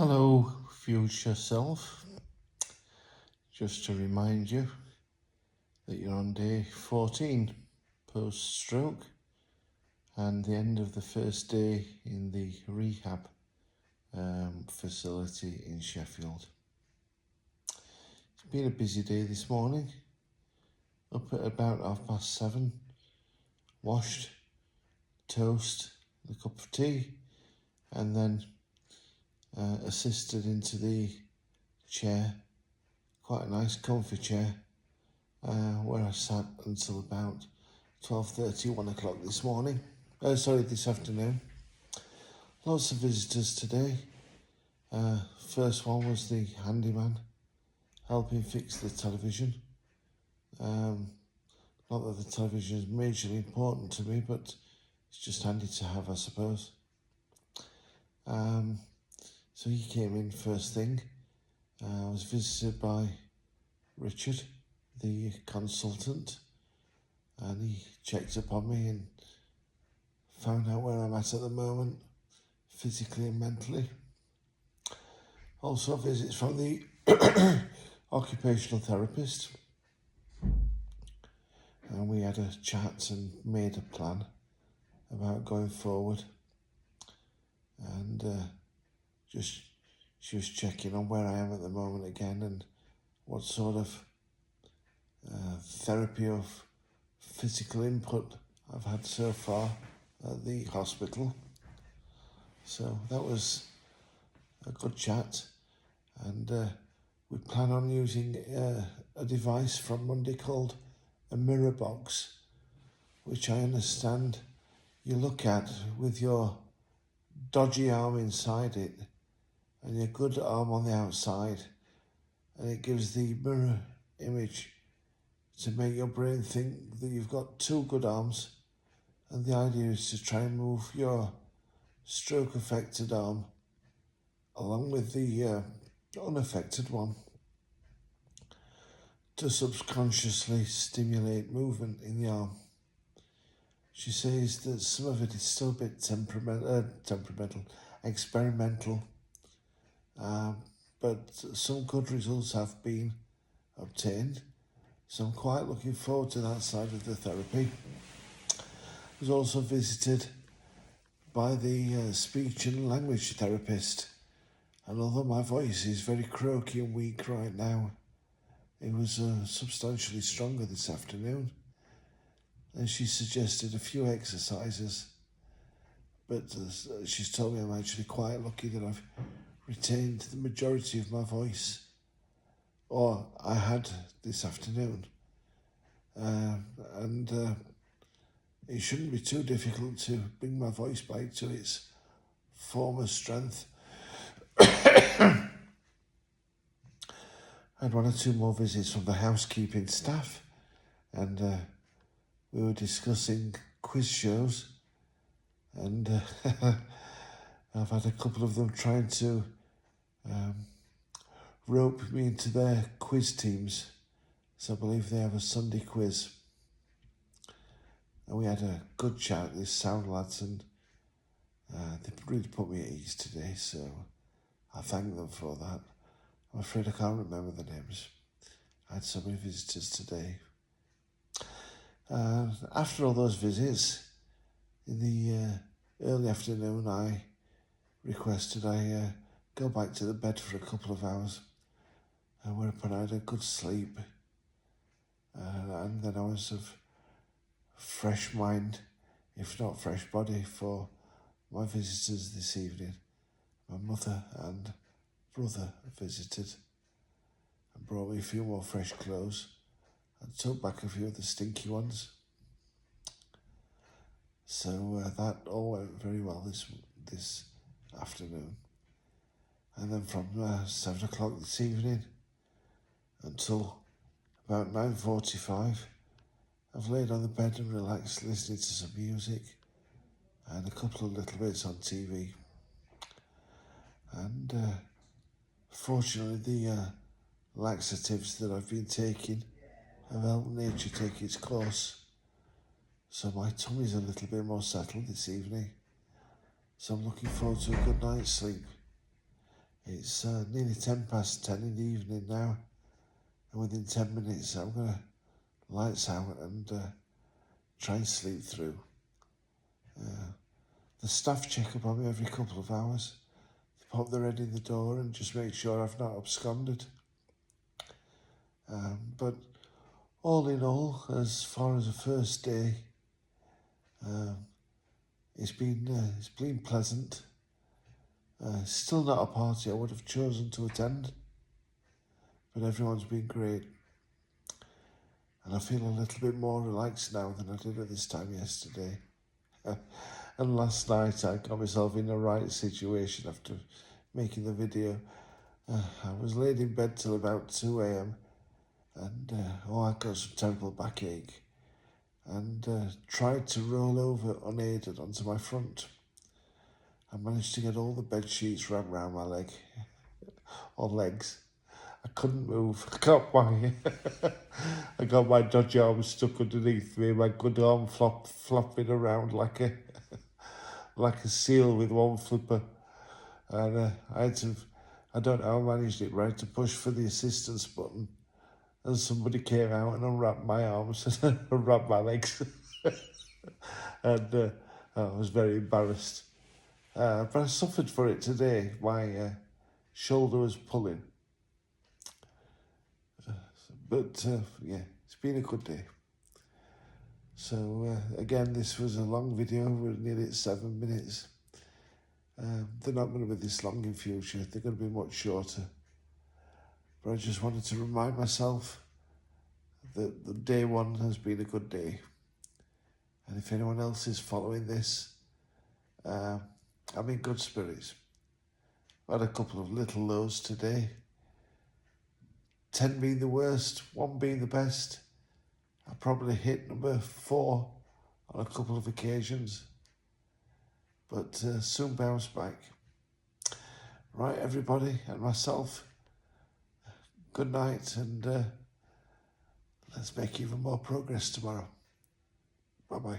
Hello, future self. Just to remind you that you're on day 14 post-stroke and the end of the first day in the rehab facility in Sheffield. It's been a busy day this morning. Up at about 7:30, washed, toast, a cup of tea, and then assisted into the chair, quite a nice comfy chair, where I sat until about 12:30, 1 o'clock this morning. This afternoon. Lots of visitors today. First one was the handyman, helping fix the television. Not that the television is majorly important to me, but it's just handy to have, I suppose. So he came in first thing. I was visited by Richard, the consultant, and he checked up on me and found out where I'm at the moment, physically and mentally. Also visits from the occupational therapist, and we had a chat and made a plan about going forward. And she was checking on where I am at the moment again and what sort of therapy of physical input I've had so far at the hospital. So that was a good chat, and we plan on using a device from Monday called a mirror box, which I understand you look at with your dodgy arm inside it and your good arm on the outside, and it gives the mirror image to make your brain think that you've got two good arms, and the idea is to try and move your stroke affected arm along with the unaffected one to subconsciously stimulate movement in the arm. She says that some of it is still a bit experimental, but some good results have been obtained. So I'm quite looking forward to that side of the therapy. I was also visited by the speech and language therapist, and although my voice is very croaky and weak right now, it was substantially stronger this afternoon, and she suggested a few exercises, but she's told me I'm actually quite lucky that I've retained the majority of my voice, or I had this afternoon, and it shouldn't be too difficult to bring my voice back to its former strength. I had one or two more visits from the housekeeping staff, and we were discussing quiz shows, and I've had a couple of them trying to rope me into their quiz teams. So I believe they have a Sunday quiz. And we had a good chat, these sound lads, and they really put me at ease today, so I thank them for that. I'm afraid I can't remember the names. I had so many visitors today. After all those visits, in the early afternoon, I requested I go back to the bed for a couple of hours, whereupon I had a good sleep, and then I was of fresh mind, if not fresh body, for my visitors this evening. My mother and brother visited and brought me a few more fresh clothes and took back a few of the stinky ones. So that all went very well this afternoon. And then from 7 o'clock this evening until about 9:45, I've laid on the bed and relaxed, listening to some music and a couple of little bits on TV. And fortunately, the laxatives that I've been taking have helped nature take its course. So my tummy's a little bit more settled this evening. So I'm looking forward to a good night's sleep. It's nearly 10 past 10 in the evening now, and within 10 minutes I'm going to lights out and try and sleep through. The staff check up on me every couple of hours. They pop their head in the door and just make sure I've not absconded. But all in all, as far as the first day, it's been pleasant. Still not a party I would have chosen to attend, but everyone's been great. And I feel a little bit more relaxed now than I did at this time yesterday. And last night I got myself in the right situation after making the video. I was laid in bed till about 2 a.m. and I got some terrible backache and tried to roll over unaided onto my front. I managed to get all the bed sheets wrapped around my leg, or legs. I couldn't move. I got my dodgy arm stuck underneath me, my good arm flopping around like a seal with one flipper. And I don't know, I managed it right to push for the assistance button, and somebody came out and unwrapped my arms and unwrapped my legs. And I was very embarrassed. But I suffered for it today. My shoulder was pulling. But yeah, it's been a good day. So again, this was a long video. We're nearly at 7 minutes. They're not going to be this long in future. They're going to be much shorter. But I just wanted to remind myself that the day one has been a good day. And if anyone else is following this, I'm in good spirits. I had a couple of little lows today. 10 being the worst, 1 being the best. I probably hit number 4 on a couple of occasions, but soon bounce back. Right, everybody and myself, good night, and let's make even more progress tomorrow. Bye-bye.